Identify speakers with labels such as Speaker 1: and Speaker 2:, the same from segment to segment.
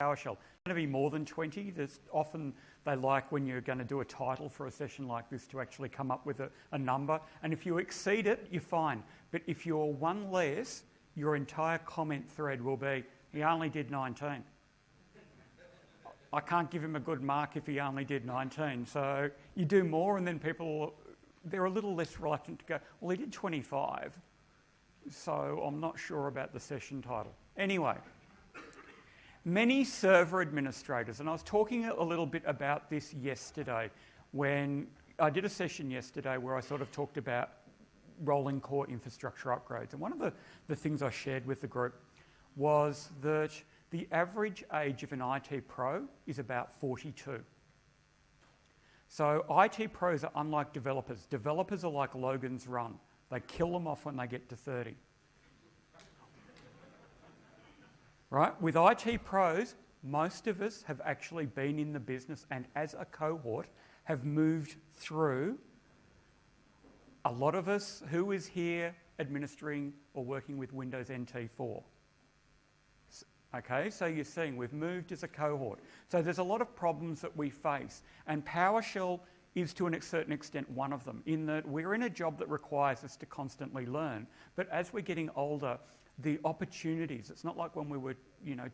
Speaker 1: PowerShell. It's going to be more than 20. There's often they like when you're going to do a title for a session like this to actually come up with a number. And if you exceed it, you're fine. But if you're one less, your entire comment thread will be, he only did 19. I can't give him a good mark if he only did 19. So you do more and then people, they're a little less reluctant to go, well, he did 25. So I'm not sure about the session title. Anyway. Many server administrators, and I was talking a little bit about this yesterday when I did a session yesterday where I sort of talked about rolling core infrastructure upgrades. And one of the things I shared with the group was that the average age of an IT pro is about 42. So IT pros are unlike developers. Developers are like Logan's Run. They kill them off when they get to 30. Right? With IT pros, most of us have actually been in the business and as a cohort have moved through. A lot of us, who is here administering or working with Windows NT4? Okay, so you're seeing we've moved as a cohort. So there's a lot of problems that we face, and PowerShell is to a certain extent one of them, in that we're in a job that requires us to constantly learn. But as we're getting older, the opportunities, it's not like when we were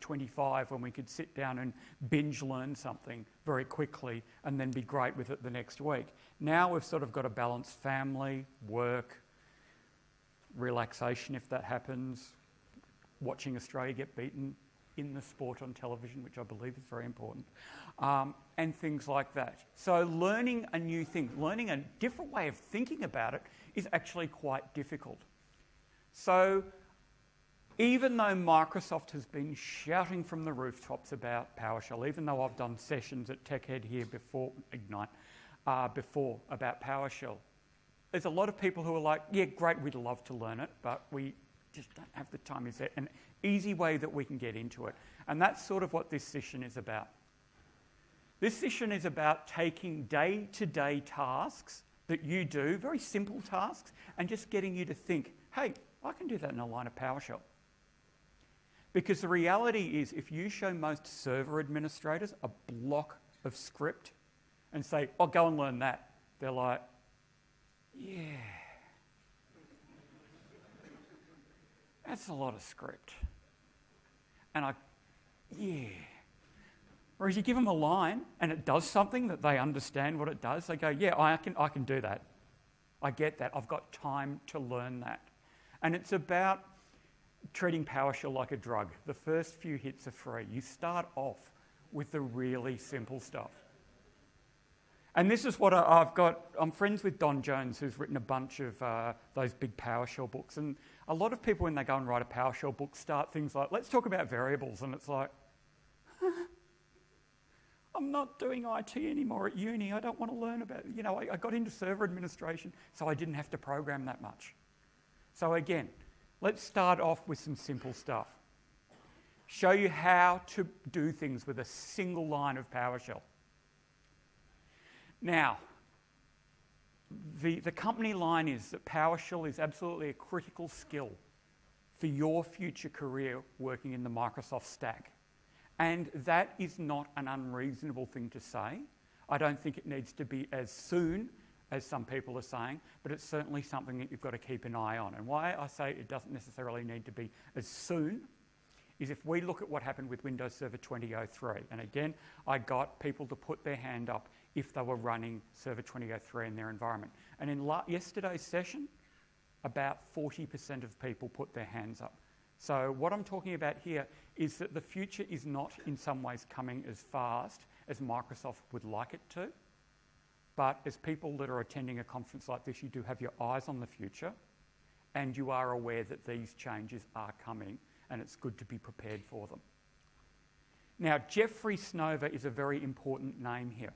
Speaker 1: 25 when we could sit down and binge learn something very quickly and then be great with it the next week. Now we've sort of got to balance family, work, relaxation if that happens, watching Australia get beaten in the sport on television, which I believe is very important, and things like that. So learning a new thing, learning a different way of thinking about it is actually quite difficult. So even though Microsoft has been shouting from the rooftops about PowerShell, even though I've done sessions at TechEd here before, Ignite, before about PowerShell, there's a lot of people who are like, yeah, great, we'd love to learn it, but we just don't have the time. Is there an easy way that we can get into it? And that's sort of what this session is about. This session is about taking day-to-day tasks that you do, very simple tasks, and just getting you to think, hey, I can do that in a line of PowerShell. Because the reality is, if you show most server administrators a block of script and say, oh, go and learn that, they're like, yeah, that's a lot of script. And yeah. Whereas you give them a line and it does something that they understand what it does, they go, yeah, I can do that. I get that. I've got time to learn that. And it's about treating PowerShell like a drug. The first few hits are free. You start off with the really simple stuff. And this is what I've got. I'm friends with Don Jones, who's written a bunch of those big PowerShell books. And a lot of people, when they go and write a PowerShell book, start things like, let's talk about variables. And it's like, I'm not doing IT anymore at uni. I don't want to learn about it. I got into server administration, so I didn't have to program that much. So again, let's start off with some simple stuff. Show you how to do things with a single line of PowerShell. Now, the company line is that PowerShell is absolutely a critical skill for your future career working in the Microsoft stack. And that is not an unreasonable thing to say. I don't think it needs to be as soon as some people are saying, but it's certainly something that you've got to keep an eye on. And why I say it doesn't necessarily need to be as soon is if we look at what happened with Windows Server 2003. And again, I got people to put their hand up if they were running Server 2003 in their environment. And in yesterday's session, about 40% of people put their hands up. So what I'm talking about here is that the future is not in some ways coming as fast as Microsoft would like it to. But as people that are attending a conference like this, you do have your eyes on the future and you are aware that these changes are coming and it's good to be prepared for them. Now, Jeffrey Snover is a very important name here.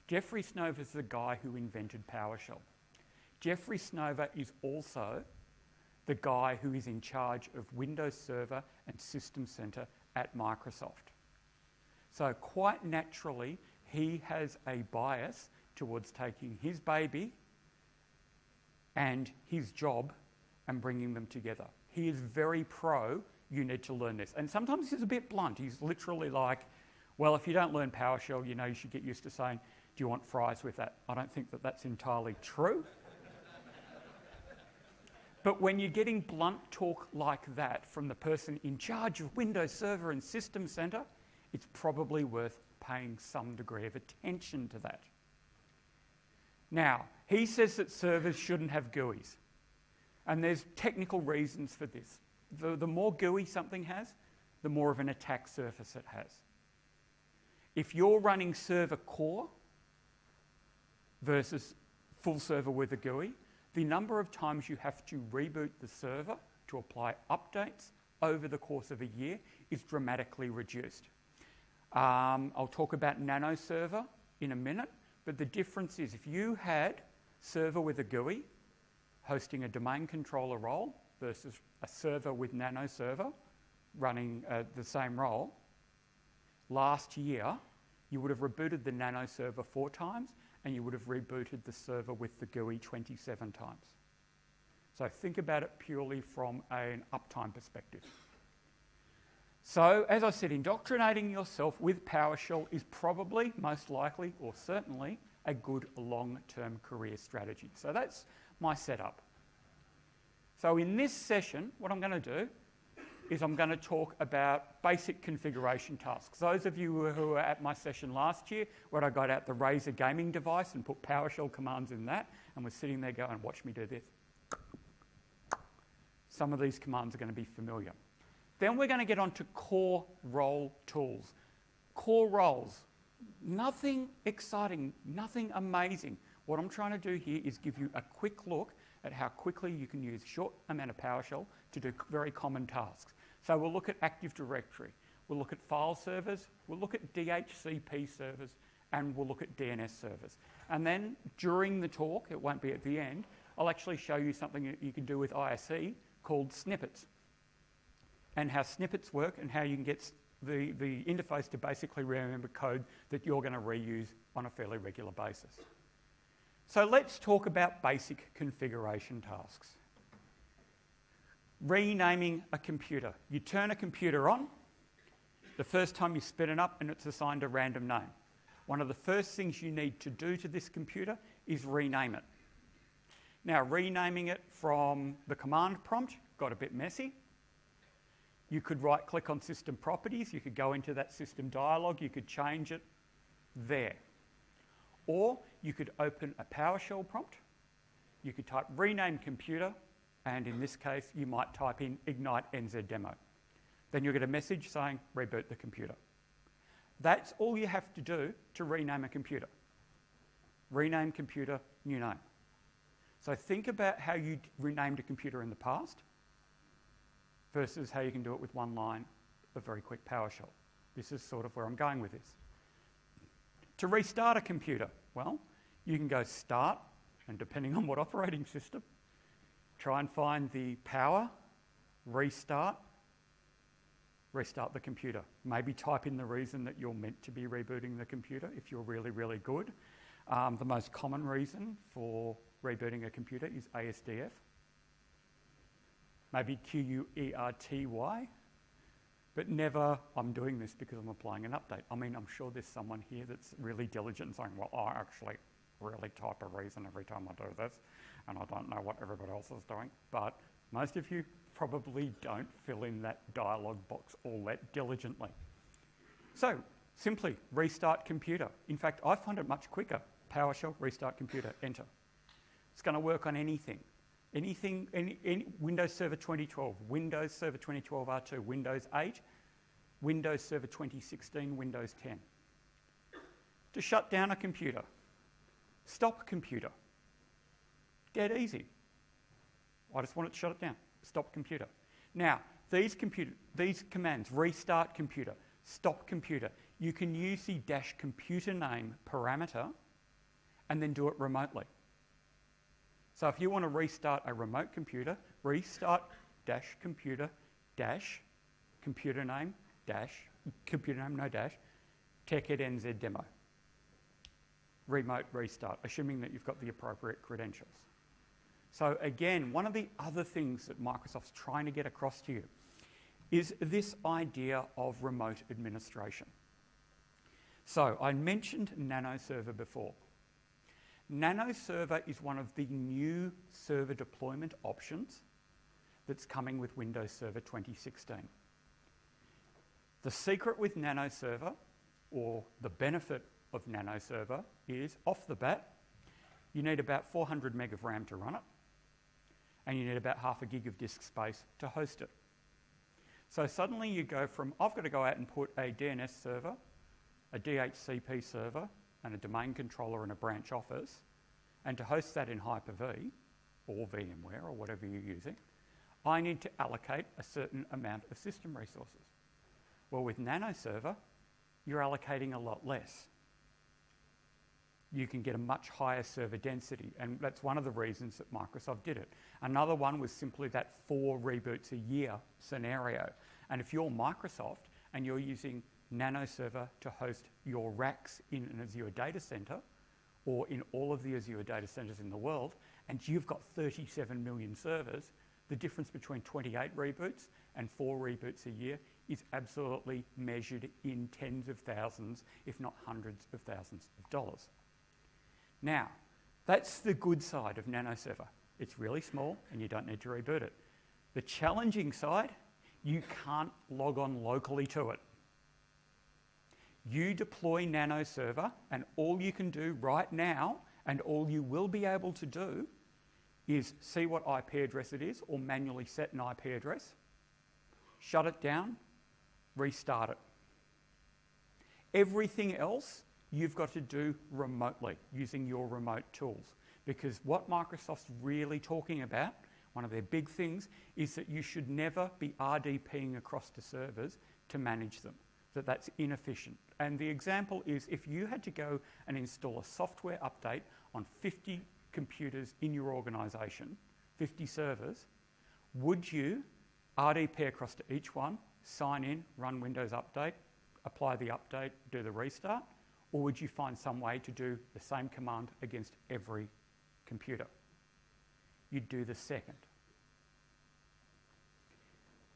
Speaker 1: Jeffrey Snover is the guy who invented PowerShell. Jeffrey Snover is also the guy who is in charge of Windows Server and System Center at Microsoft. So quite naturally, he has a bias towards taking his baby and his job and bringing them together. He is very pro you need to learn this. And sometimes he's a bit blunt. He's literally like, well, if you don't learn PowerShell, you should get used to saying, do you want fries with that? I don't think that that's entirely true. But when you're getting blunt talk like that from the person in charge of Windows Server and System Center, it's probably worth paying some degree of attention to that. Now, he says that servers shouldn't have GUIs. And there's technical reasons for this. The more GUI something has, the more of an attack surface it has. If you're running server core versus full server with a GUI, the number of times you have to reboot the server to apply updates over the course of a year is dramatically reduced. I'll talk about Nano Server in a minute, but the difference is if you had server with a GUI hosting a domain controller role versus a server with Nano Server running the same role, last year you would have rebooted the Nano Server 4 times and you would have rebooted the server with the GUI 27 times. So think about it purely from an uptime perspective. So, as I said, indoctrinating yourself with PowerShell is probably, most likely, or certainly, a good long-term career strategy. So that's my setup. So in this session, what I'm going to do is I'm going to talk about basic configuration tasks. Those of you who were at my session last year, where I got out the Razer gaming device and put PowerShell commands in that, and was sitting there going, watch me do this. Some of these commands are going to be familiar. Then we're going to get on to core role tools. Core roles, nothing exciting, nothing amazing. What I'm trying to do here is give you a quick look at how quickly you can use a short amount of PowerShell to do very common tasks. So we'll look at Active Directory, we'll look at file servers, we'll look at DHCP servers, and we'll look at DNS servers. And then during the talk, it won't be at the end, I'll actually show you something that you can do with ISE called snippets, and how snippets work and how you can get the interface to basically remember code that you're going to reuse on a fairly regular basis. So let's talk about basic configuration tasks. Renaming a computer. You turn a computer on, the first time you spin it up and it's assigned a random name. One of the first things you need to do to this computer is rename it. Now, renaming it from the command prompt got a bit messy. You could right-click on System Properties, you could go into that system dialog, you could change it there. Or you could open a PowerShell prompt, you could type rename computer, and in this case, you might type in ignite nzdemo. Then you'll get a message saying reboot the computer. That's all you have to do to rename a computer. Rename computer, new name. So think about how you renamed a computer in the past versus how you can do it with one line of very quick PowerShell. This is sort of where I'm going with this. To restart a computer, well, you can go start, and depending on what operating system, try and find the power, restart the computer. Maybe type in the reason that you're meant to be rebooting the computer if you're really, really good. The most common reason for rebooting a computer is ASDF. Maybe QUERTY, but never, I'm doing this because I'm applying an update. I mean, I'm sure there's someone here that's really diligent and saying, well, I actually really type a reason every time I do this, and I don't know what everybody else is doing. But most of you probably don't fill in that dialog box all that diligently. So, simply restart computer. In fact, I find it much quicker. PowerShell, restart computer, enter. It's going to work on anything. Any Windows Server 2012, Windows Server 2012 R2, Windows 8, Windows Server 2016, Windows 10. To shut down a computer, stop computer. Dead easy. I just want it to shut it down. Stop computer. Now, these commands, restart computer, stop computer, you can use the -computer name parameter and then do it remotely. So if you want to restart a remote computer, restart -computer computer name no dash teched nzdemo. Remote restart, assuming that you've got the appropriate credentials. So again, one of the other things that Microsoft's trying to get across to you is this idea of remote administration. So I mentioned NanoServer before. NanoServer is one of the new server deployment options that's coming with Windows Server 2016. The secret with NanoServer, or the benefit of NanoServer, is off the bat, you need about 400 meg of RAM to run it, and you need about half a gig of disk space to host it. So suddenly you go from, I've got to go out and put a DNS server, a DHCP server, and a domain controller in a branch office, and to host that in Hyper-V, or VMware, or whatever you're using, I need to allocate a certain amount of system resources. Well, with NanoServer, you're allocating a lot less. You can get a much higher server density, and that's one of the reasons that Microsoft did it. Another one was simply that 4 reboots a year scenario. And if you're Microsoft and you're using NanoServer to host your racks in an Azure data center, or in all of the Azure data centers in the world, and you've got 37 million servers, the difference between 28 reboots and 4 reboots a year is absolutely measured in tens of thousands, if not hundreds of thousands of dollars. Now, that's the good side of NanoServer. It's really small and you don't need to reboot it. The challenging side, you can't log on locally to it. You deploy NanoServer and all you can do right now, and all you will be able to do, is see what IP address it is, or manually set an IP address, shut it down, restart it. Everything else you've got to do remotely using your remote tools, because what Microsoft's really talking about, one of their big things, is that you should never be RDPing across to servers to manage them, that's inefficient. And the example is, if you had to go and install a software update on 50 computers in your organisation, 50 servers, would you RDP across to each one, sign in, run Windows Update, apply the update, do the restart? Or would you find some way to do the same command against every computer? You'd do the second.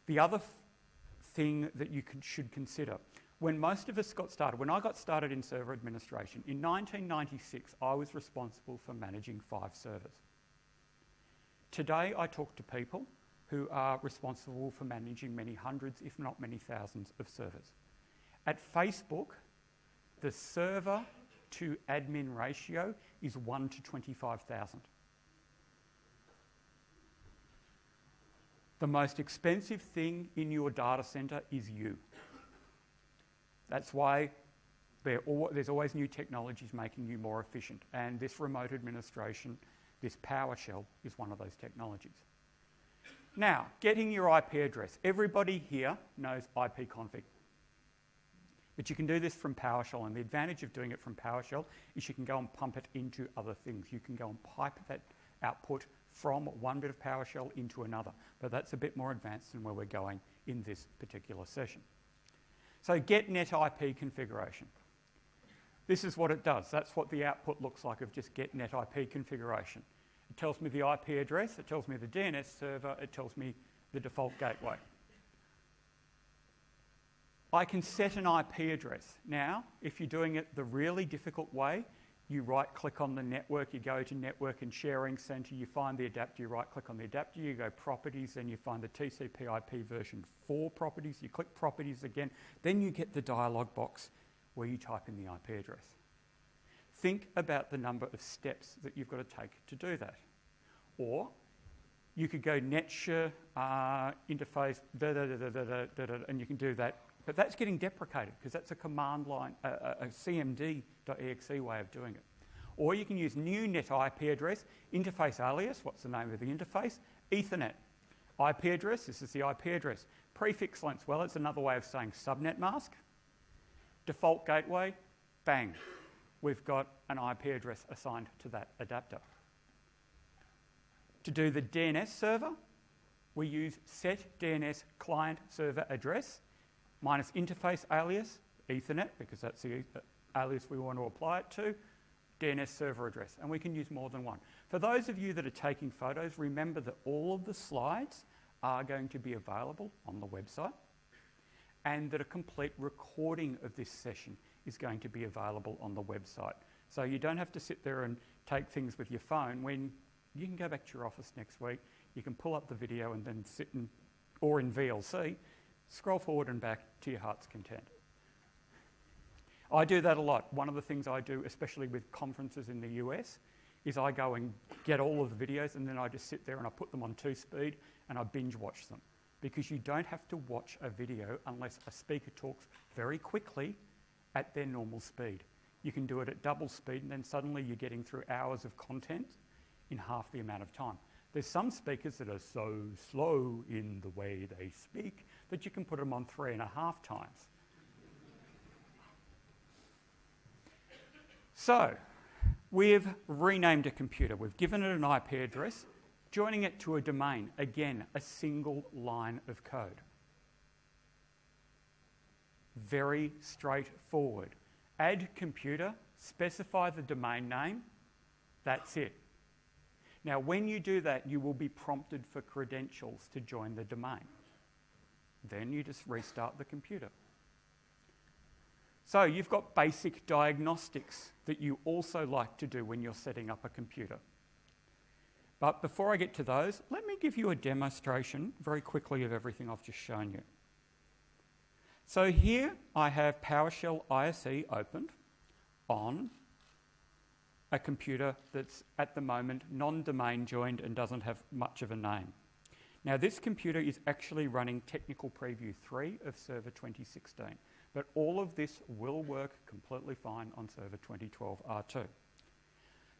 Speaker 1: The other thing that you should consider, when most of us got started, when I got started in server administration, in 1996, I was responsible for managing 5 servers. Today, I talk to people who are responsible for managing many hundreds, if not many thousands, of servers. At Facebook, the server to admin ratio is 1 to 25,000. The most expensive thing in your data center is you. That's why there's always new technologies making you more efficient. And this remote administration, this PowerShell, is one of those technologies. Now, getting your IP address. Everybody here knows ipconfig. But you can do this from PowerShell, and the advantage of doing it from PowerShell is you can go and pump it into other things. You can go and pipe that output from one bit of PowerShell into another. But that's a bit more advanced than where we're going in this particular session. So get net IP configuration. This is what it does. That's what the output looks like of just get net IP configuration. It tells me the IP address, it tells me the DNS server, it tells me the default gateway. I can set an IP address. Now, if you're doing it the really difficult way, you right-click on the network, you go to Network and Sharing Center, you find the adapter, you right-click on the adapter, you go Properties, then you find the TCP/IP version 4 properties, you click Properties again, then you get the dialog box where you type in the IP address. Think about the number of steps that you've got to take to do that. Or you could go netshare interface, and you can do that. But that's getting deprecated because that's a command line, a cmd.exe way of doing it. Or you can use new net IP address, interface alias, what's the name of the interface? Ethernet. IP address, this is the IP address. Prefix length, well, it's another way of saying subnet mask. Default gateway, bang. We've got an IP address assigned to that adapter. To do the DNS server, we use set DNS client server address minus interface alias, Ethernet, because that's the alias we want to apply it to, DNS server address, and we can use more than one. For those of you that are taking photos, remember that all of the slides are going to be available on the website. and that a complete recording of this session is going to be available on the website. So you don't have to sit there and take things with your phone. When you can go back to your office next week, you can pull up the video and then sit in, or in VLC, scroll forward and back to your heart's content. I do that a lot. One of the things I do, especially with conferences in the US, is I go and get all of the videos and then I just sit there and I put them on 2-speed and I binge watch them. Because you don't have to watch a video unless a speaker talks very quickly at their normal speed. You can do it at double speed and then suddenly you're getting through hours of content in half the amount of time. There's some speakers that are so slow in the way they speak that you can put them on 3.5 times. So, we've renamed a computer. We've given it an IP address, joining it to a domain. Again, a single line of code. Very straightforward. Add computer, specify the domain name, that's it. Now, when you do that, you will be prompted for credentials to join the domain. Then you just restart the computer. So you've got basic diagnostics that you also like to do when you're setting up a computer. But before I get to those, let me give you a demonstration very quickly of everything I've just shown you. So here I have PowerShell ISE opened on a computer that's at the moment non-domain joined and doesn't have much of a name. Now this computer is actually running Technical Preview 3 of Server 2016, but all of this will work completely fine on Server 2012 R2.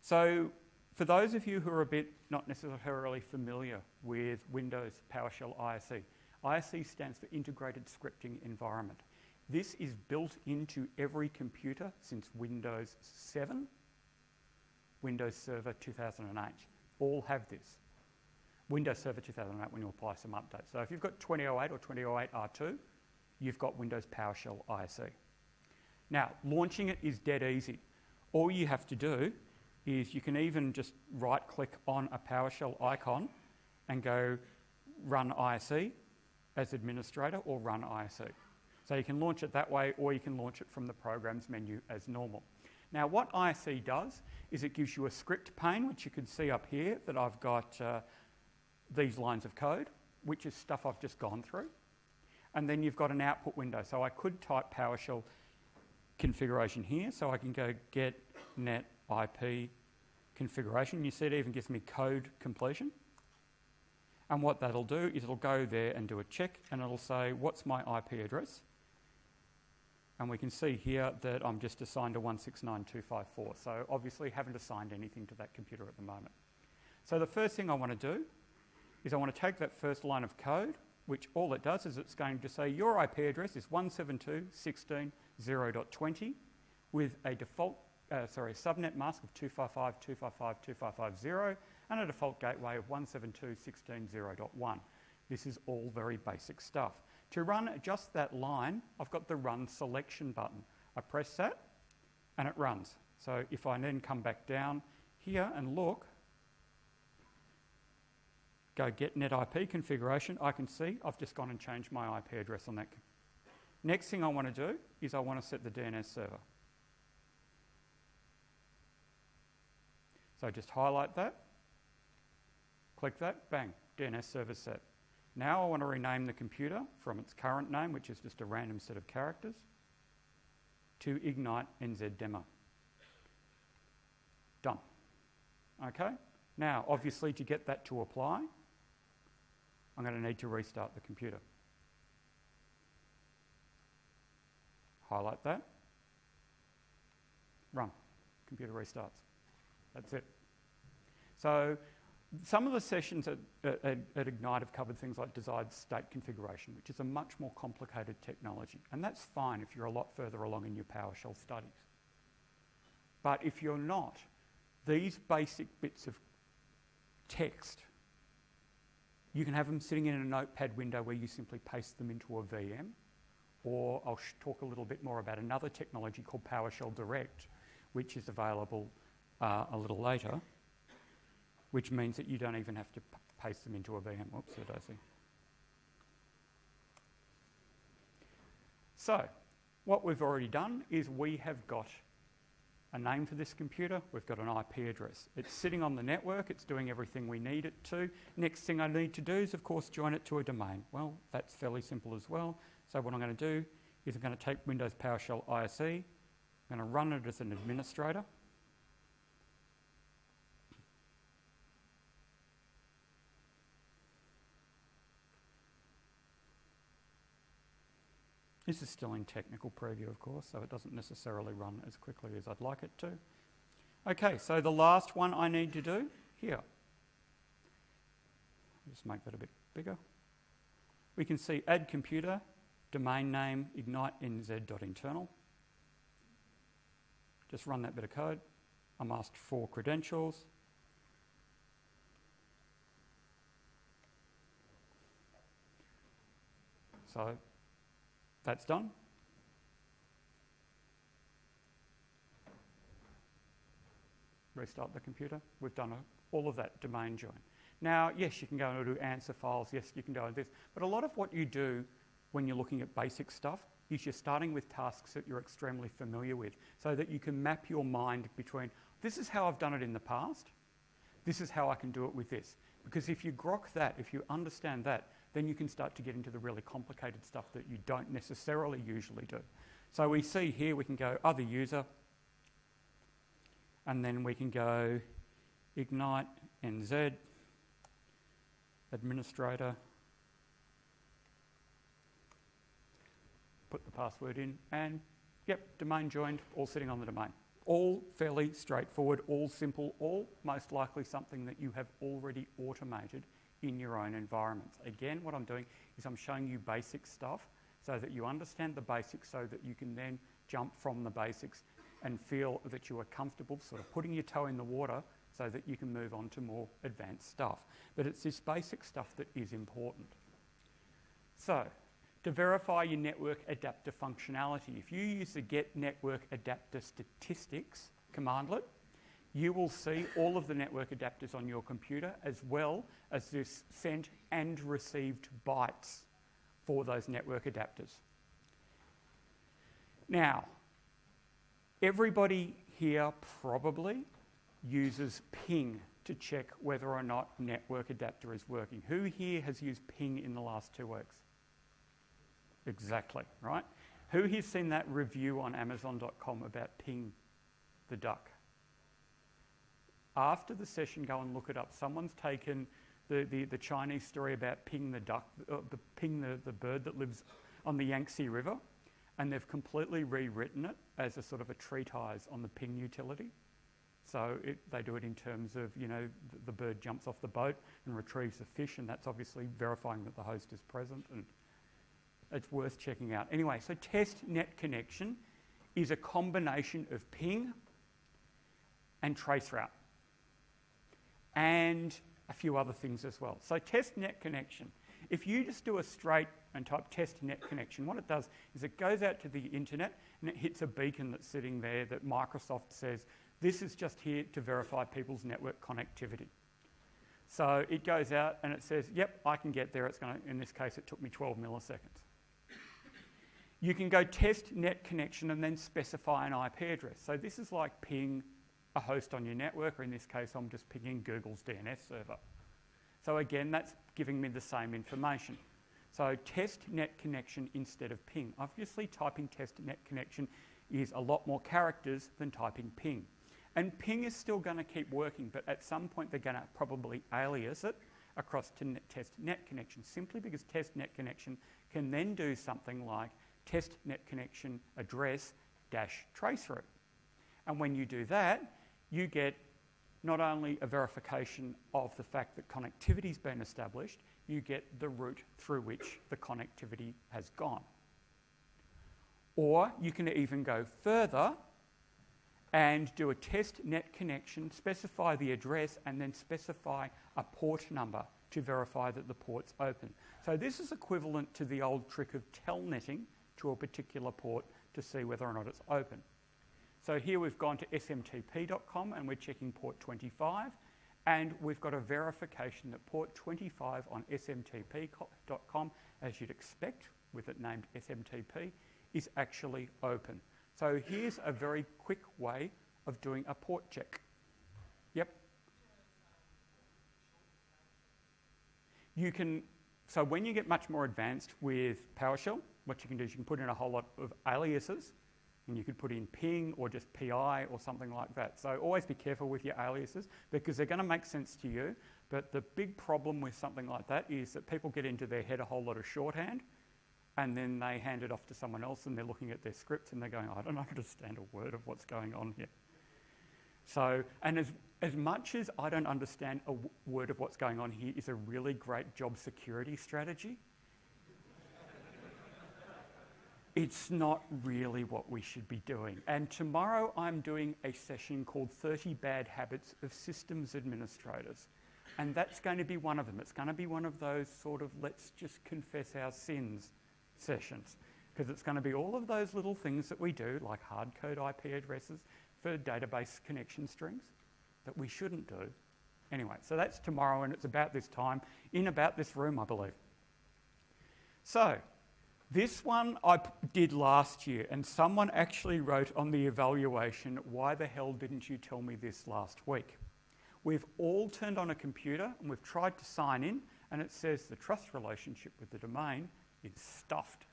Speaker 1: So for those of you who are a bit not necessarily familiar with Windows PowerShell ISE, ISE stands for Integrated Scripting Environment. This is built into every computer since Windows 7, Windows Server 2008. All have this. Windows Server 2008 when you apply some updates. So if you've got 2008 or 2008 R2, you've got Windows PowerShell ISE. Now, launching it is dead easy. All you have to do is you can even just right-click on a PowerShell icon and go Run ISE as administrator or Run ISE. So you can launch it that way or you can launch it from the Programs menu as normal. Now, what ISE does is it gives you a script pane, which you can see up here that I've got these lines of code, which is stuff I've just gone through. And then you've got an output window. So I could type PowerShell configuration here. So I can go get net IP configuration. You see it even gives me code completion. And what that'll do is it'll go there and do a check and it'll say, what's my IP address? And we can see here that I'm just assigned to 169.254. So obviously haven't assigned anything to that computer at the moment. So the first thing I want to do is I want to take that first line of code, which all it does is it's going to say your IP address is 172.16.0.20 with a default, subnet mask of 255.255.255.0 and a default gateway of 172.16.0.1. This is all very basic stuff. To run just that line, I've got the Run Selection button. I press that and it runs. So if I then come back down here and look, go get net IP configuration, I can see I've just gone and changed my IP address on that. Next thing I want to do is I want to set the DNS server. So just highlight that, click that, bang, DNS server set. Now I want to rename the computer from its current name, which is just a random set of characters, to Ignite NZ Demo. Done. Okay? Now, obviously, to get that to apply, I'm going to need to restart the computer. Highlight that. Run. Computer restarts. That's it. So some of the sessions at Ignite have covered things like desired state configuration, which is a much more complicated technology. And that's fine if you're a lot further along in your PowerShell studies. But if you're not, these basic bits of text, you can have them sitting in a notepad window where you simply paste them into a VM, or I'll talk a little bit more about another technology called PowerShell Direct, which is available a little later, which means that you don't even have to paste them into a VM. Oops, So what we've already done is we have got a name for this computer, we've got an IP address. It's sitting on the network, it's doing everything we need it to. Next thing I need to do is, of course, join it to a domain. Well, that's fairly simple as well. So what I'm going to do is I'm going to take Windows PowerShell ISE, I'm going to run it as an administrator. This is still in technical preview, of course, so it doesn't necessarily run as quickly as I'd like it to. Okay, so the last one I need to do here. Just make that a bit bigger. We can see add computer, domain name, ignite.nz.internal. Just run that bit of code. I'm asked for credentials. So that's done. Restart the computer. We've done all of that domain join. Now, yes, you can go and do answer files. Yes, you can do this. But a lot of what you do when you're looking at basic stuff is you're starting with tasks that you're extremely familiar with so that you can map your mind between, this is how I've done it in the past, this is how I can do it with this. Because if you grok that, if you understand that, then you can start to get into the really complicated stuff that you don't necessarily usually do. So we see here, we can go other user, and then we can go ignite NZ, administrator, put the password in, and yep, domain joined, all sitting on the domain. All fairly straightforward, all simple, all most likely something that you have already automated in your own environments. Again, what I'm doing is I'm showing you basic stuff so that you understand the basics so that you can then jump from the basics and feel that you are comfortable sort of putting your toe in the water so that you can move on to more advanced stuff. But it's this basic stuff that is important. So, to verify your network adapter functionality, if you use the get network adapter statistics commandlet, you will see all of the network adapters on your computer as well as this sent and received bytes for those network adapters. Now, everybody here probably uses ping to check whether or not network adapter is working. Who here has used ping in the last 2 weeks? Exactly, right? Who here's seen that review on Amazon.com about ping the duck? After the session, go and look it up. Someone's taken the Chinese story about ping the duck, the bird that lives on the Yangtze River, and they've completely rewritten it as a sort of a treatise on the ping utility. So they do it in terms of, you know, the bird jumps off the boat and retrieves the fish, and that's obviously verifying that the host is present, and it's worth checking out. Anyway, so test net connection is a combination of ping and traceroute, and a few other things as well. So test net connection. If you just do a straight and type test net connection, what it does is it goes out to the internet and it hits a beacon that's sitting there that Microsoft says, this is just here to verify people's network connectivity. So it goes out and it says, yep, I can get there. It's going to, in this case, it took me 12 milliseconds. You can go test net connection and then specify an IP address. So this is like ping a host on your network, or in this case, I'm just pinging Google's DNS server. So again, that's giving me the same information. So test net connection instead of ping. Obviously, typing test net connection is a lot more characters than typing ping. And ping is still going to keep working, but at some point they're going to probably alias it across to test net connection, simply because test net connection can then do something like test net connection address dash traceroute. And when you do that, you get not only a verification of the fact that connectivity's been established, you get the route through which the connectivity has gone. Or you can even go further and do a test net connection, specify the address, and then specify a port number to verify that the port's open. So this is equivalent to the old trick of telnetting to a particular port to see whether or not it's open. So here we've gone to smtp.com and we're checking port 25, and we've got a verification that port 25 on smtp.com, as you'd expect with it named SMTP, is actually open. So here's a very quick way of doing a port check. Yep. You can, so when you get much more advanced with PowerShell, what you can do is you can put in a whole lot of aliases, and you could put in ping or just PI or something like that. So always be careful with your aliases because they're going to make sense to you. But the big problem with something like that is that people get into their head a whole lot of shorthand, and then they hand it off to someone else and they're looking at their scripts and they're going, I don't understand a word of what's going on here. So, and as much as I don't understand a word of what's going on here is a really great job security strategy, it's not really what we should be doing. And tomorrow I'm doing a session called 30 Bad Habits of Systems Administrators. And that's going to be one of them. It's going to be one of those sort of let's just confess our sins sessions. Because it's going to be all of those little things that we do, like hard code IP addresses for database connection strings, that we shouldn't do. Anyway, so that's tomorrow and it's about this time, in about this room, I believe. So, this one I did last year, and someone actually wrote on the evaluation, why the hell didn't you tell me this last week? We've all turned on a computer and we've tried to sign in, and it says the trust relationship with the domain is stuffed.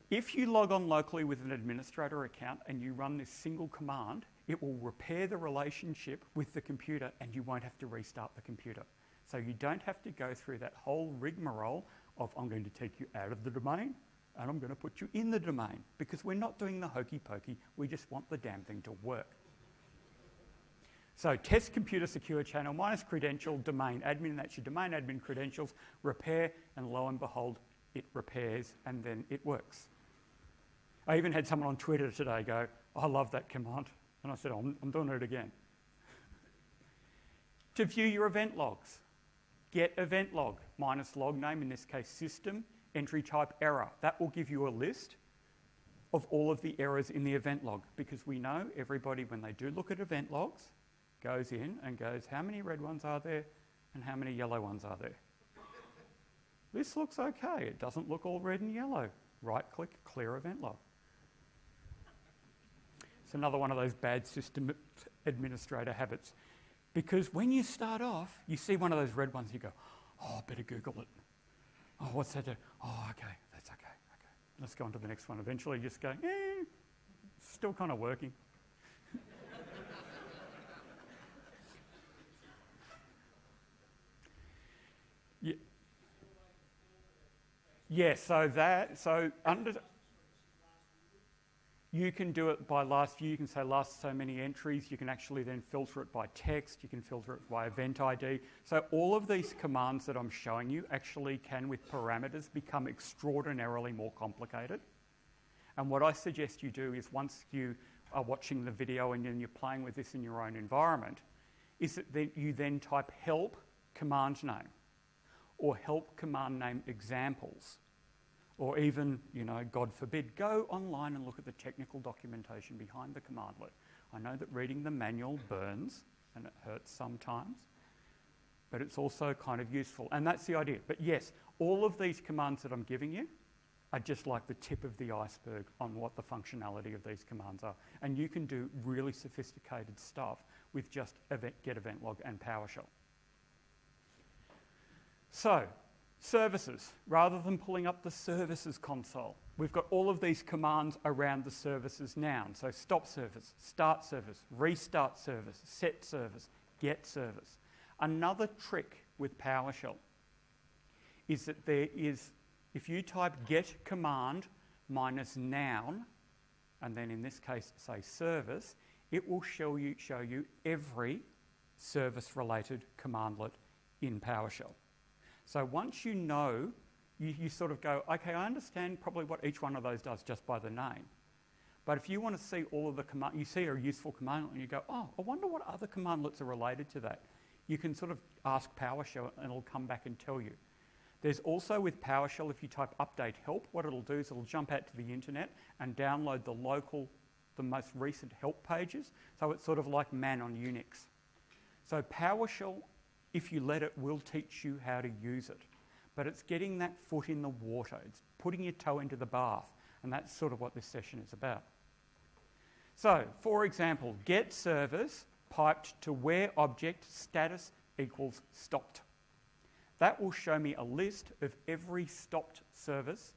Speaker 1: If you log on locally with an administrator account and you run this single command, it will repair the relationship with the computer and you won't have to restart the computer. So you don't have to go through that whole rigmarole of I'm going to take you out of the domain and I'm going to put you in the domain, because we're not doing the hokey pokey, we just want the damn thing to work. So test computer secure channel minus credential domain admin, that's your domain admin credentials, repair, and lo and behold, it repairs and then it works. I even had someone on Twitter today go, I love that command. And I said, I'm doing it again. To view your event logs, get event log minus log name, in this case system, entry type error. That will give you a list of all of the errors in the event log, because we know everybody, when they do look at event logs, goes in and goes, how many red ones are there and how many yellow ones are there? This looks okay. It doesn't look all red and yellow. Right click, clear event log. It's another one of those bad system administrator habits. Because when you start off, you see one of those red ones, you go, oh, I better Google it. Oh, what's that do? Oh, okay, that's okay. Let's go on to the next one. Eventually you just go, still kind of working. Yeah, so you can do it by last view. You can say last so many entries. You can actually then filter it by text. You can filter it by event ID. So all of these commands that I'm showing you actually can, with parameters, become extraordinarily more complicated. And what I suggest you do is, once you are watching the video and then you're playing with this in your own environment, is that you then type help command name, or help command name examples, or even, God forbid, go online and look at the technical documentation behind the commandlet. I know that reading the manual burns and it hurts sometimes, but it's also kind of useful. And that's the idea. But yes, all of these commands that I'm giving you are just like the tip of the iceberg on what the functionality of these commands are. And you can do really sophisticated stuff with just get event log and PowerShell. So, services. Rather than pulling up the services console, we've got all of these commands around the services noun. So stop service, start service, restart service, set service, get service. Another trick with PowerShell is that there is, if you type get command minus noun, and then in this case say service, it will show you every service-related commandlet in PowerShell. So once you know, you sort of go, okay, I understand probably what each one of those does just by the name. But if you want to see all of the commands, you see a useful commandlet and you go, oh, I wonder what other commandlets are related to that. You can sort of ask PowerShell and it'll come back and tell you. There's also, with PowerShell, if you type update help, what it'll do is it'll jump out to the internet and download the most recent help pages. So it's sort of like man on Unix. So PowerShell, if you let it, will teach you how to use it. but it's getting that foot in the water. It's putting your toe into the bath, and that's sort of what this session is about. So, for example, get servers piped to where object status equals stopped. That will show me a list of every stopped service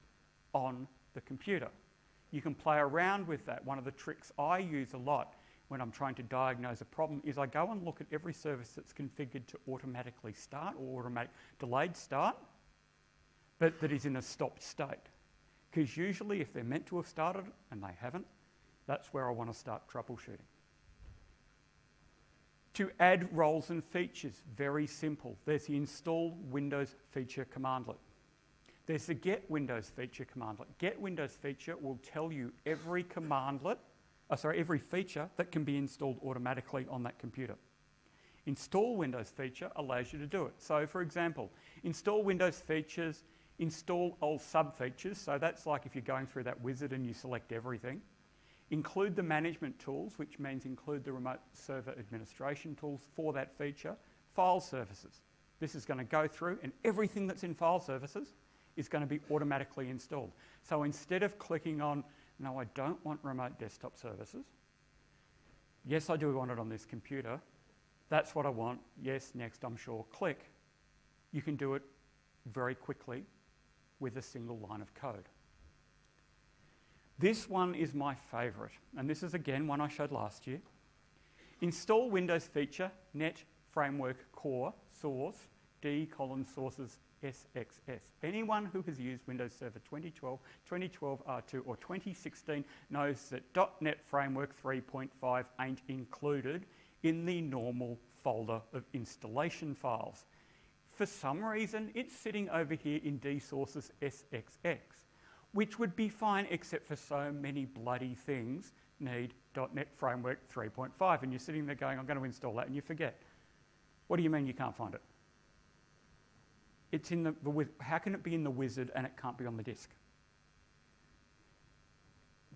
Speaker 1: on the computer. You can play around with that. One of the tricks I use a lot when I'm trying to diagnose a problem is I go and look at every service that's configured to automatically start or automatic delayed start, but that is in a stopped state. Because usually if they're meant to have started and they haven't, that's where I want to start troubleshooting. To add roles and features, very simple. There's the install Windows feature commandlet. There's the get Windows feature commandlet. Get Windows feature will tell you every every feature that can be installed automatically on that computer. Install Windows feature allows you to do it. So for example, install Windows features, install all sub-features. So that's like if you're going through that wizard and you select everything. Include the management tools, which means include the remote server administration tools for that feature. File services. This is going to go through and everything that's in file services is going to be automatically installed. So instead of clicking on, no, I don't want remote desktop services. Yes, I do want it on this computer. That's what I want. Yes, next, I'm sure. Click. You can do it very quickly with a single line of code. This one is my favourite, and this is again one I showed last year. Install Windows feature net framework core source d:\sources SXS. Anyone who has used Windows Server 2012, 2012 R2 or 2016 knows that .NET Framework 3.5 ain't included in the normal folder of installation files. For some reason, it's sitting over here in dsources SXX, which would be fine except for so many bloody things need .NET Framework 3.5, and you're sitting there going, I'm going to install that, and you forget. What do you mean you can't find it? It's in the how can it be in the wizard and it can't be on the disk?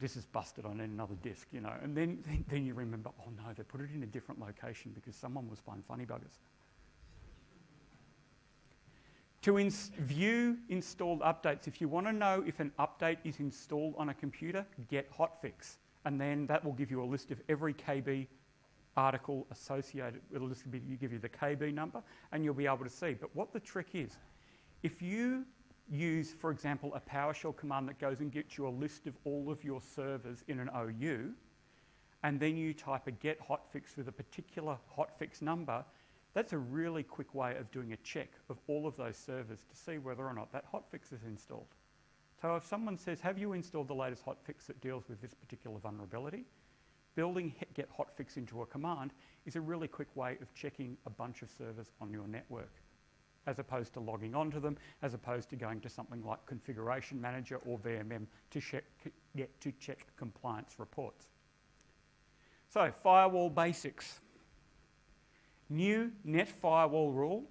Speaker 1: This is busted on another disk, you know, and then you remember, oh no, they put it in a different location because someone was playing funny buggers. To view installed updates, if you want to know if an update is installed on a computer, get hotfix. And then that will give you a list of every KB article associated. It'll just give you the KB number and you'll be able to see. But what the trick is, if you use, for example, a PowerShell command that goes and gets you a list of all of your servers in an OU, and then you type a get hotfix with a particular hotfix number, that's a really quick way of doing a check of all of those servers to see whether or not that hotfix is installed. So if someone says, have you installed the latest hotfix that deals with this particular vulnerability? Building get hotfix into a command is a really quick way of checking a bunch of servers on your network, as opposed to logging onto them, as opposed to going to something like Configuration Manager or VMM to check compliance reports. So, firewall basics. New net firewall rule,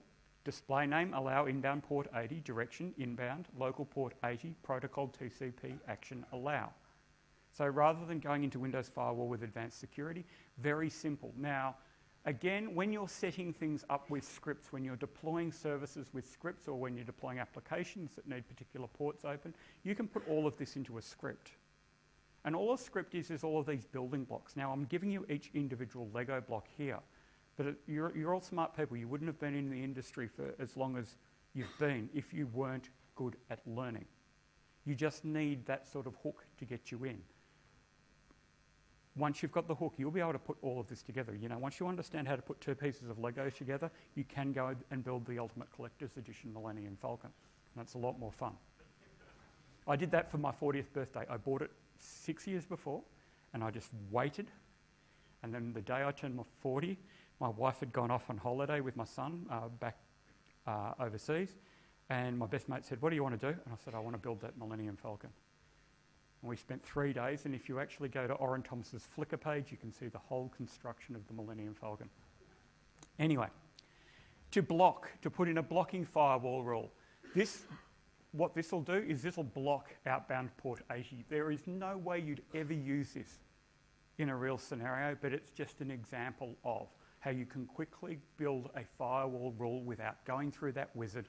Speaker 1: display name, allow inbound port 80, direction, inbound, local port 80, protocol TCP, action, allow. So rather than going into Windows Firewall with advanced security, very simple. Now, again, when you're setting things up with scripts, when you're deploying services with scripts or when you're deploying applications that need particular ports open, you can put all of this into a script. And all a script is all of these building blocks. Now, I'm giving you each individual Lego block here, but you're all smart people. You wouldn't have been in the industry for as long as you've been if you weren't good at learning. You just need that sort of hook to get you in. Once you've got the hook, you'll be able to put all of this together. You know, once you understand how to put two pieces of Lego together, you can go and build the Ultimate Collector's Edition Millennium Falcon. And that's a lot more fun. I did that for my 40th birthday. I bought it 6 years before, and I just waited. And then the day I turned my 40, my wife had gone off on holiday with my son back overseas, and my best mate said, what do you want to do? And I said, I want to build that Millennium Falcon. And we spent 3 days, and if you actually go to Oren Thomas's Flickr page, you can see the whole construction of the Millennium Falcon. Anyway, to put in a blocking firewall rule. What this will do is this will block outbound port 80. There is no way you'd ever use this in a real scenario, but it's just an example of how you can quickly build a firewall rule without going through that wizard.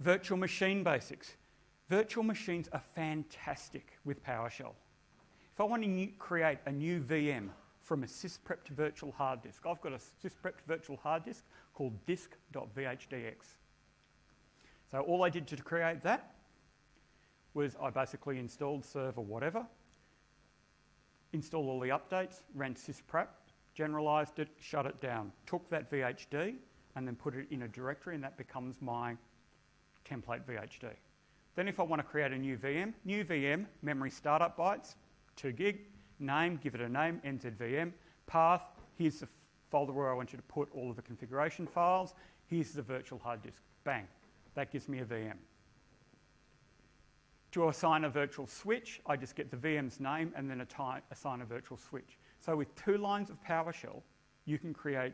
Speaker 1: Virtual machine basics. Virtual machines are fantastic with PowerShell. If I want to create a new VM from a sysprepped virtual hard disk, I've got a sysprepped virtual hard disk called disk.vhdx. So all I did to create that was I basically installed server whatever, installed all the updates, ran sysprep, generalized it, shut it down, took that VHD and then put it in a directory, and that becomes my template VHD. Then if I want to create a new VM, memory startup bytes, 2 gig, name, give it a name, NZVM, path, here's the folder where I want you to put all of the configuration files, here's the virtual hard disk, bang, that gives me a VM. To assign a virtual switch, I just get the VM's name and then assign a virtual switch. So with 2 lines of PowerShell, you can create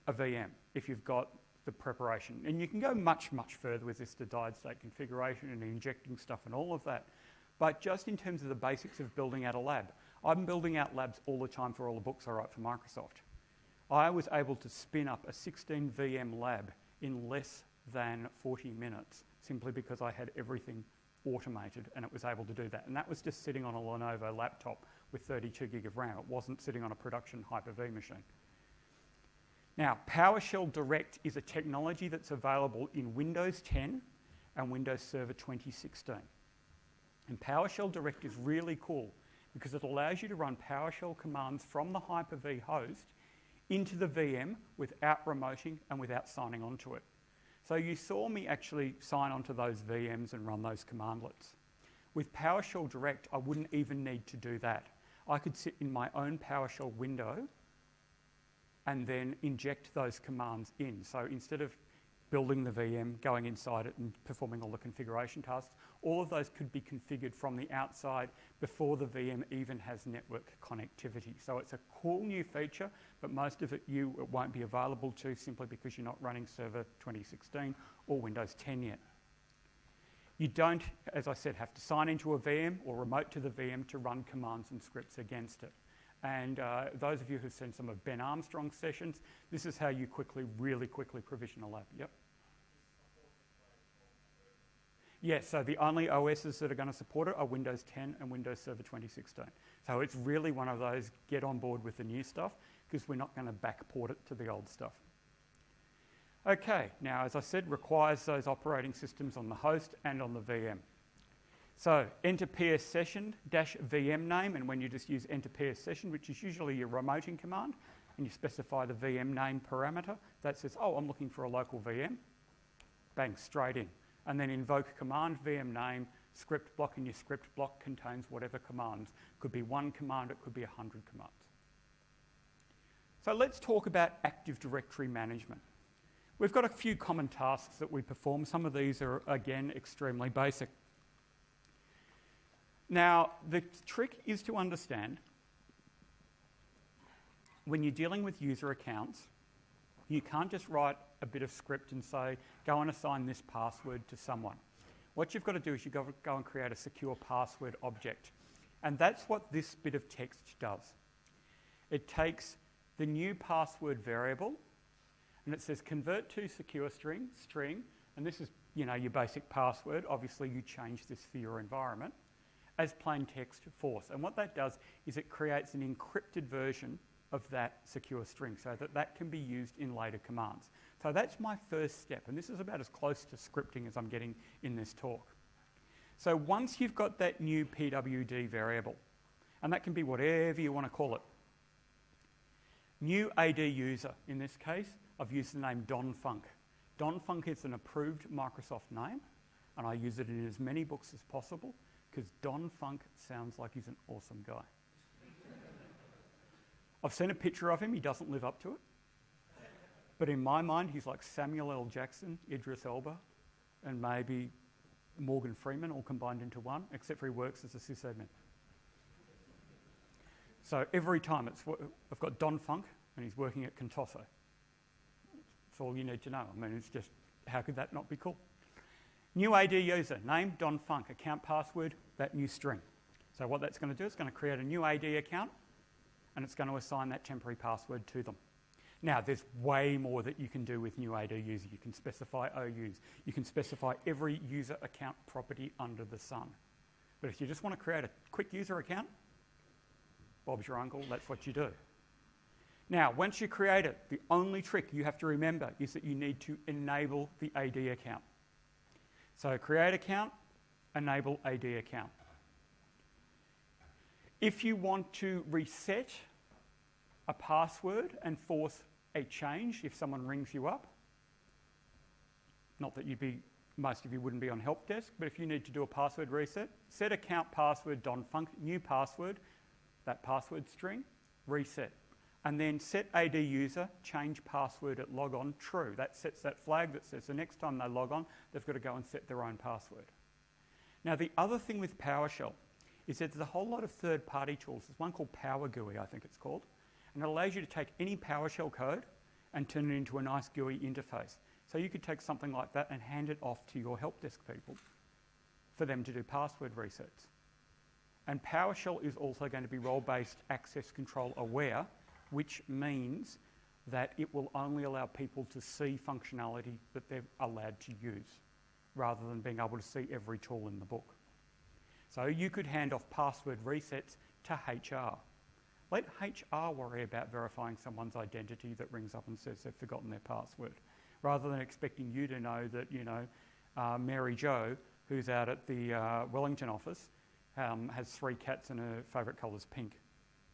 Speaker 1: a VM if you've got the preparation. And you can go much, much further with this desired state configuration and injecting stuff and all of that. But just in terms of the basics of building out a lab, I'm building out labs all the time for all the books I write for Microsoft. I was able to spin up a 16 VM lab in less than 40 minutes simply because I had everything automated and it was able to do that. And that was just sitting on a Lenovo laptop with 32 gig of RAM. It wasn't sitting on a production Hyper-V machine. Now, PowerShell Direct is a technology that's available in Windows 10 and Windows Server 2016. And PowerShell Direct is really cool because it allows you to run PowerShell commands from the Hyper-V host into the VM without remoting and without signing onto it. So you saw me actually sign onto those VMs and run those commandlets. With PowerShell Direct, I wouldn't even need to do that. I could sit in my own PowerShell window and then inject those commands in. So instead of building the VM, going inside it and performing all the configuration tasks, all of those could be configured from the outside before the VM even has network connectivity. So it's a cool new feature, but most of it won't be available to simply because you're not running Server 2016 or Windows 10 yet. You don't, as I said, have to sign into a VM or remote to the VM to run commands and scripts against it. And those of you who've seen some of Ben Armstrong's sessions, this is how you really quickly provision a lab. Yep. Yes, so the only OSs that are going to support it are Windows 10 and Windows Server 2016. So it's really one of those get on board with the new stuff because we're not going to backport it to the old stuff. Okay, now as I said, requires those operating systems on the host and on the VM. So enter PS session -VM name, and when you just use enter PS session, which is usually your remoting command, and you specify the VM name parameter, that says, oh, I'm looking for a local VM, bang, straight in. And then invoke command VM name, script block, and your script block contains whatever commands. Could be 1 command, it could be 100 commands. So let's talk about Active Directory management. We've got a few common tasks that we perform. Some of these are, again, extremely basic. Now, the trick is to understand when you're dealing with user accounts, you can't just write a bit of script and say, go and assign this password to someone. What you've got to do is you've got to go and create a secure password object. And that's what this bit of text does. It takes the new password variable and it says convert to secure string, and this is your basic password. Obviously, you change this for your environment as plain text force. And what that does is it creates an encrypted version of that secure string so that that can be used in later commands. So that's my first step, and this is about as close to scripting as I'm getting in this talk. So once you've got that new PWD variable, and that can be whatever you want to call it, new AD user, in this case, I've used the name donfunk. Donfunk is an approved Microsoft name, and I use it in as many books as possible because donfunk sounds like he's an awesome guy. I've seen a picture of him, he doesn't live up to it. But in my mind, he's like Samuel L. Jackson, Idris Elba, and maybe Morgan Freeman all combined into one, except for he works as a sysadmin. So every time I've got donfunk and he's working at Contoso. That's all you need to know. I mean, it's just, how could that not be cool? New AD user, name, donfunk, account password, that new string. So what that's going to do, it's going to create a new AD account, and it's going to assign that temporary password to them. Now, there's way more that you can do with new AD user. You can specify OUs. You can specify every user account property under the sun. But if you just want to create a quick user account, Bob's your uncle, that's what you do. Now, once you create it, the only trick you have to remember is that you need to enable the AD account. So create account, enable AD account. If you want to reset a password and force a change if someone rings you up, not that most of you wouldn't be on help desk, but if you need to do a password reset, set account password new password, that password string, reset. And then set AD user, change password at logon, true. That sets that flag that says the next time they log on, they've got to go and set their own password. Now, the other thing with PowerShell is that there's a whole lot of third-party tools. There's one called Power GUI, I think it's called, and it allows you to take any PowerShell code and turn it into a nice GUI interface. So you could take something like that and hand it off to your help desk people for them to do password resets. And PowerShell is also going to be role-based access control aware, which means that it will only allow people to see functionality that they're allowed to use, rather than being able to see every tool in the book. So you could hand off password resets to HR. Let HR worry about verifying someone's identity that rings up and says they've forgotten their password, rather than expecting you to know that, Mary Jo, who's out at the Wellington office, has 3 cats and her favourite colour is pink.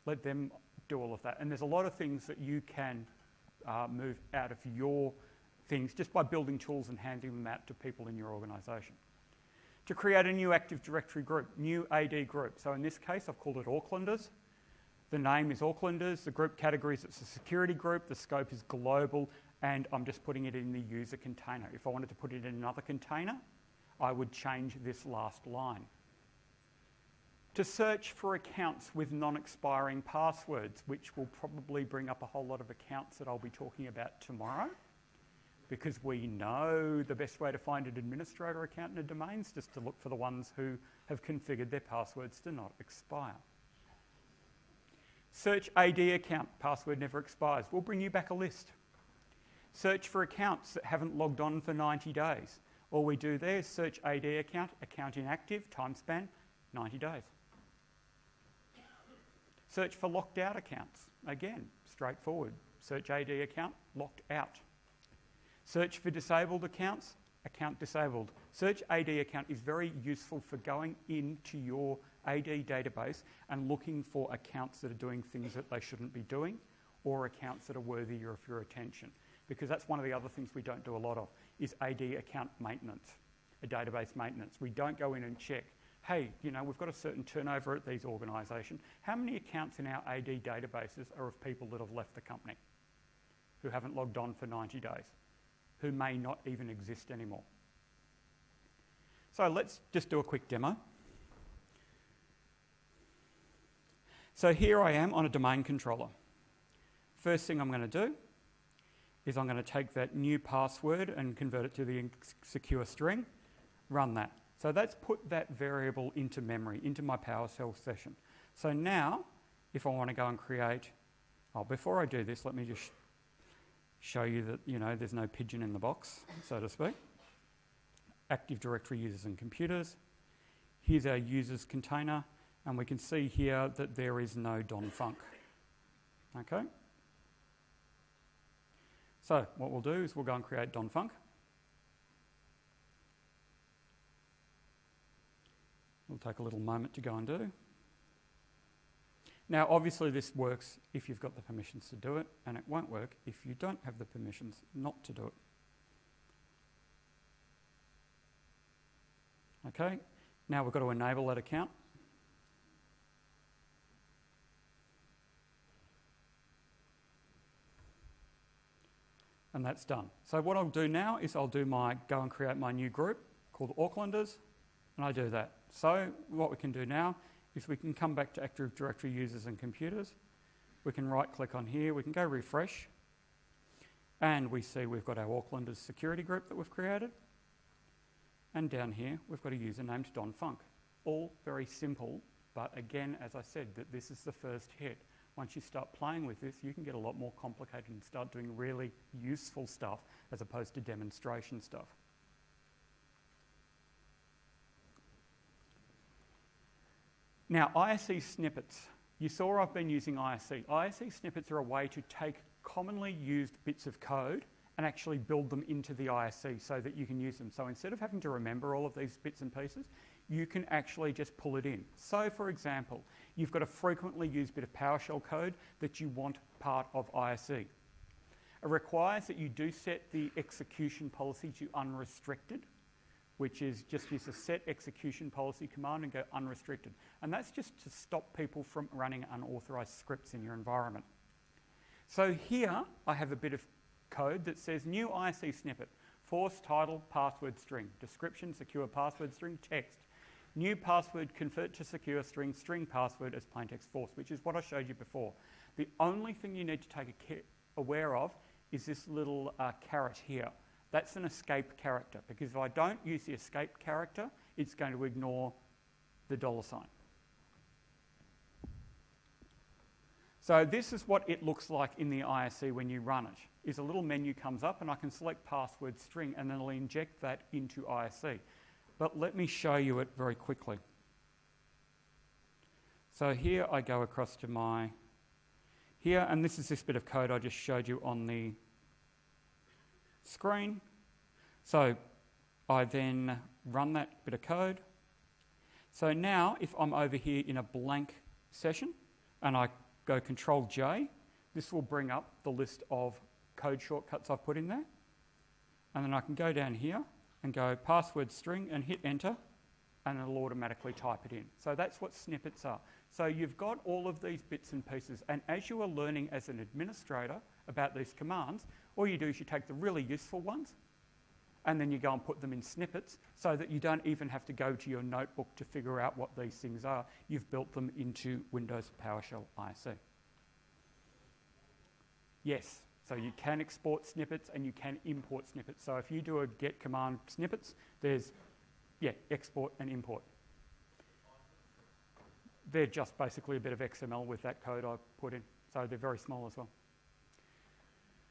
Speaker 1: Let them do all of that. And there's a lot of things that you can move out of your things just by building tools and handing them out to people in your organisation. To create a new Active Directory group, new AD group. So in this case, I've called it Aucklanders. The name is Aucklanders. The group categories, it's a security group. The scope is global, and I'm just putting it in the user container. If I wanted to put it in another container, I would change this last line. To search for accounts with non-expiring passwords, which will probably bring up a whole lot of accounts that I'll be talking about tomorrow, because we know the best way to find an administrator account in a domain is just to look for the ones who have configured their passwords to not expire. Search AD account, password never expires. We'll bring you back a list. Search for accounts that haven't logged on for 90 days. All we do there is search AD account, account inactive, time span, 90 days. Search for locked out accounts. Again, straightforward. Search AD account, locked out. Search for disabled accounts, account disabled. Search AD account is very useful for going into your AD database and looking for accounts that are doing things that they shouldn't be doing, or accounts that are worthy of your attention. Because that's one of the other things we don't do a lot of, is AD account maintenance, a database maintenance. We don't go in and check, hey, we've got a certain turnover at these organisations. How many accounts in our AD databases are of people that have left the company, who haven't logged on for 90 days, who may not even exist anymore? So let's just do a quick demo. So here I am on a domain controller. First thing I'm going to do is I'm going to take that new password and convert it to the secure string, run that. So that's put that variable into memory, into my PowerShell session. So now, if I want to go and create, before I do this, let me just show you that, there's no pigeon in the box, so to speak. Active Directory users and computers. Here's our users container, and we can see here that there is no .func. Okay? So what we'll do is we'll go and create .func. It'll take a little moment to go and do. Now, obviously this works if you've got the permissions to do it, and it won't work if you don't have the permissions not to do it. Okay, now we've got to enable that account. And that's done. So what I'll do now is I'll go and create my new group called Aucklanders, and I do that. So what we can do now is we can come back to Active Directory users and computers. We can right click on here, we can go refresh, and we see we've got our Aucklanders security group that we've created. And down here, we've got a user named .func. All very simple, but again, as I said, that this is the first hit. once you start playing with this, you can get a lot more complicated and start doing really useful stuff as opposed to demonstration stuff. Now, ISE snippets. You saw I've been using ISE. ISE snippets are a way to take commonly used bits of code and actually build them into the ISE so that you can use them. So instead of having to remember all of these bits and pieces, you can actually just pull it in. So for example, you've got a frequently used bit of PowerShell code that you want part of ISE. It requires that you do set the execution policy to unrestricted, which is just use a set execution policy command and go unrestricted. And that's just to stop people from running unauthorized scripts in your environment. So here I have a bit of code that says new ISE snippet, force, title, password string, description, secure password string, text, new password convert to secure string, string password as plaintext force, which is what I showed you before. The only thing you need to take aware of is this little caret here. That's an escape character, because if I don't use the escape character, it's going to ignore the $. So this is what it looks like in the ISE when you run it. Is a little menu comes up and I can select password string and then I'll inject that into ISE. But let me show you it very quickly. So here I go across to my, here, and this is this bit of code I just showed you on the screen. So I then run that bit of code. So now if I'm over here in a blank session and I go Control J, this will bring up the list of code shortcuts I've put in there. And then I can go down here and go password string and hit enter, and it'll automatically type it in. So that's what snippets are. So you've got all of these bits and pieces, and as you are learning as an administrator about these commands, all you do is you take the really useful ones and then you go and put them in snippets so that you don't even have to go to your notebook to figure out what these things are. You've built them into Windows PowerShell ISE. Yes, so you can export snippets and you can import snippets. So if you do a get command snippets, there's, export and import. They're just basically a bit of XML with that code I put in. So they're very small as well.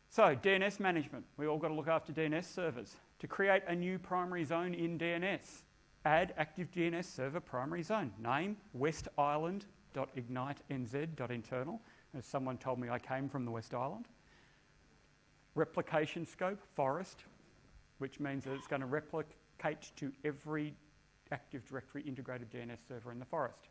Speaker 1: So DNS management. We all got to look after DNS servers. To create a new primary zone in DNS, add active DNS server primary zone. Name, West Island.ignitenz.internal. As someone told me I came from the West Island. Replication scope, forest, which means that it's going to replicate to every Active Directory integrated DNS server in the forest.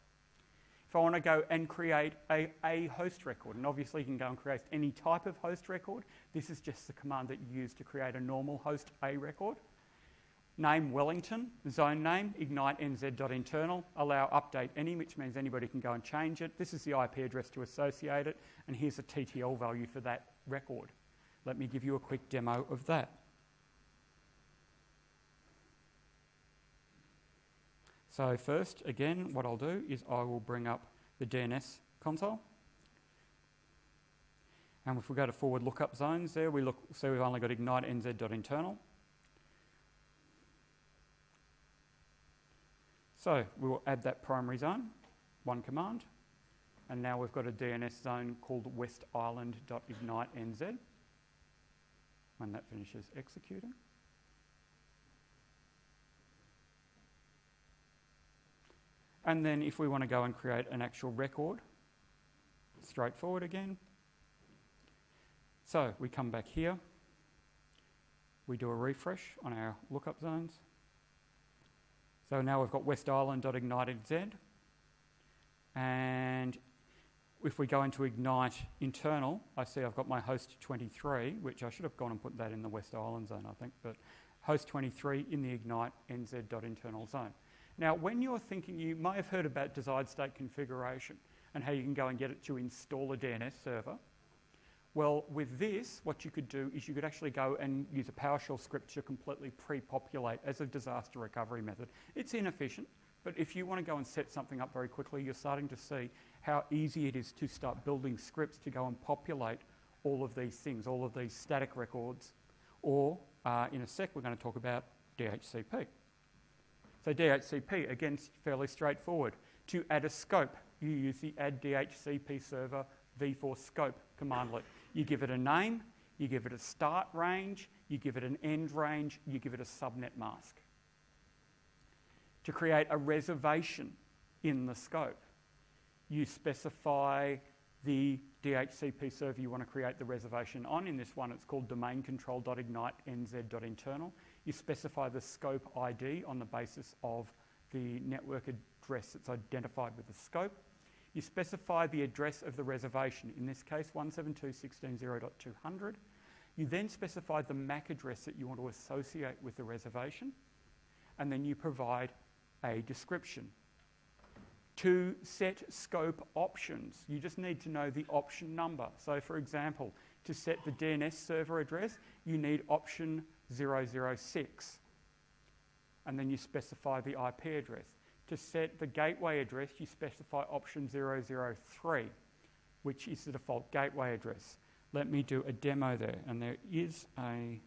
Speaker 1: If I want to go and create a host record, and obviously you can go and create any type of host record, this is just the command that you use to create a normal host A record. Name Wellington, zone name, ignitenz.internal, allow update any, which means anybody can go and change it. This is the IP address to associate it, and here's a TTL value for that record. Let me give you a quick demo of that. So first, again, what I'll do is I will bring up the DNS console. And if we go to forward lookup zones there, we see we've only got ignitenz.internal. So we will add that primary zone, one command. And now we've got a DNS zone called West Island.ignitenz. When that finishes executing. And then if we want to go and create an actual record, straightforward again. So we come back here. We do a refresh on our lookup zones. So now we've got West Island.ignitenz. And if we go into Ignite internal, I see I've got my host 23, which I should have gone and put that in the West Island zone, I think, but host 23 in the ignitenz.internal zone. Now, when you're thinking, you may have heard about desired state configuration and how you can go and get it to install a DNS server. Well, with this, what you could do is you could actually go and use a PowerShell script to completely pre-populate as a disaster recovery method. It's inefficient, but if you want to go and set something up very quickly, you're starting to see how easy it is to start building scripts to go and populate all of these things, all of these static records, or in a sec, we're going to talk about DHCP. So DHCP, again, fairly straightforward. To add a scope, you use the add DHCP server v4 scope commandlet. You give it a name, you give it a start range, you give it an end range, you give it a subnet mask. To create a reservation in the scope, you specify the DHCP server you want to create the reservation on. In this one, it's called domain control.ignite.nz.internal. You specify the scope ID on the basis of the network address that's identified with the scope. You specify the address of the reservation, in this case 172.16.0.200. You then specify the MAC address that you want to associate with the reservation, and then you provide a description. To set scope options, you just need to know the option number. So for example, to set the DNS server address, you need option 006. And then you specify the IP address. To set the gateway address, you specify option 003, which is the default gateway address. Let me do a demo there. And there is a...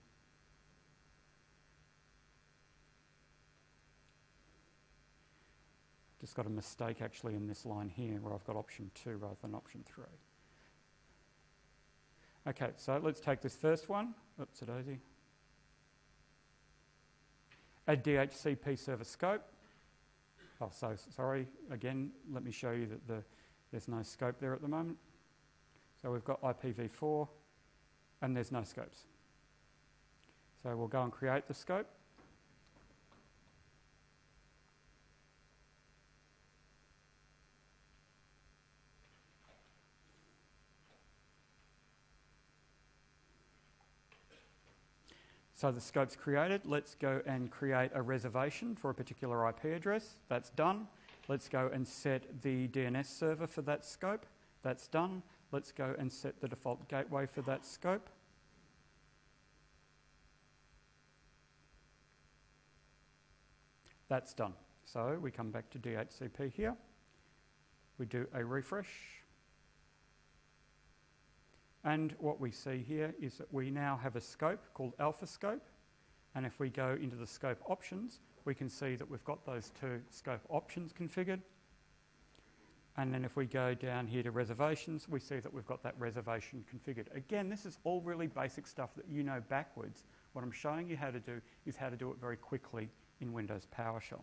Speaker 1: Just got a mistake actually in this line here where I've got option 2 rather than option 3. Okay, so let's take this first one. Oops, a daisy. Add DHCP server scope. Oh, so sorry. Again, let me show you that there's no scope there at the moment. So we've got IPv4 and there's no scopes. So we'll go and create the scope. So the scope's created. Let's go and create a reservation for a particular IP address. That's done. Let's go and set the DNS server for that scope. That's done. Let's go and set the default gateway for that scope. That's done. So we come back to DHCP here. We do a refresh. And what we see here is that we now have a scope called Alpha Scope. And if we go into the scope options, we can see that we've got those two scope options configured. And then if we go down here to reservations, we see that we've got that reservation configured. Again, this is all really basic stuff that you know backwards. What I'm showing you how to do is how to do it very quickly in Windows PowerShell.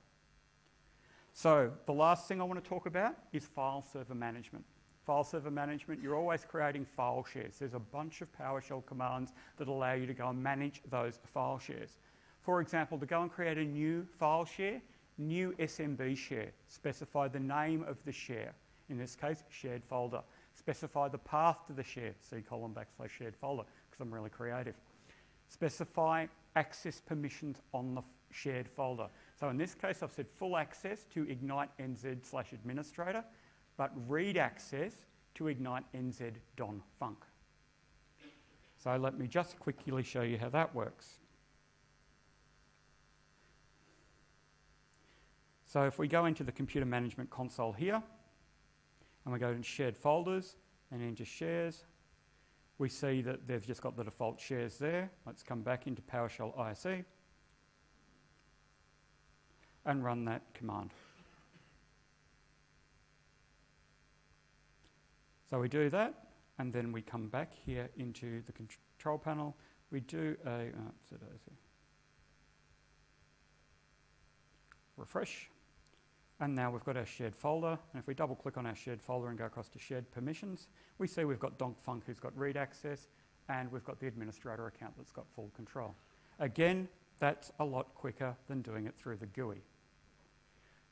Speaker 1: So the last thing I want to talk about is file server management. File server management, you're always creating file shares. There's a bunch of PowerShell commands that allow you to go and manage those file shares. For example, to go and create a new file share, new SMB share, specify the name of the share, in this case, shared folder. Specify the path to the share, C:/shared folder, because I'm really creative. Specify access permissions on the shared folder. So in this case, I've said full access to Ignite NZ/administrator, but read access to Ignite NZ.donfunc. So let me just quickly show you how that works. So if we go into the computer management console here, and we go to shared folders and into shares, we see that they've just got the default shares there. Let's come back into PowerShell ISE and run that command. So we do that, and then we come back here into the control panel. We do a refresh, and now we've got our shared folder. And if we double click on our shared folder and go across to shared permissions, we see we've got donfunc who's got read access, and we've got the administrator account that's got full control. Again, that's a lot quicker than doing it through the GUI.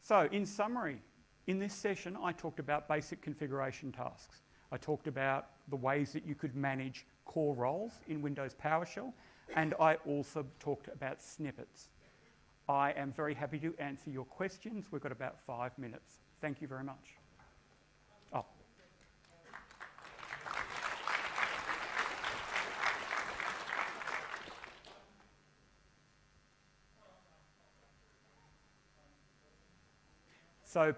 Speaker 1: So in summary, in this session, I talked about basic configuration tasks. I talked about the ways that you could manage core roles in Windows PowerShell, and I also talked about snippets. I am very happy to answer your questions. We've got about 5 minutes. Thank you very much. Oh. So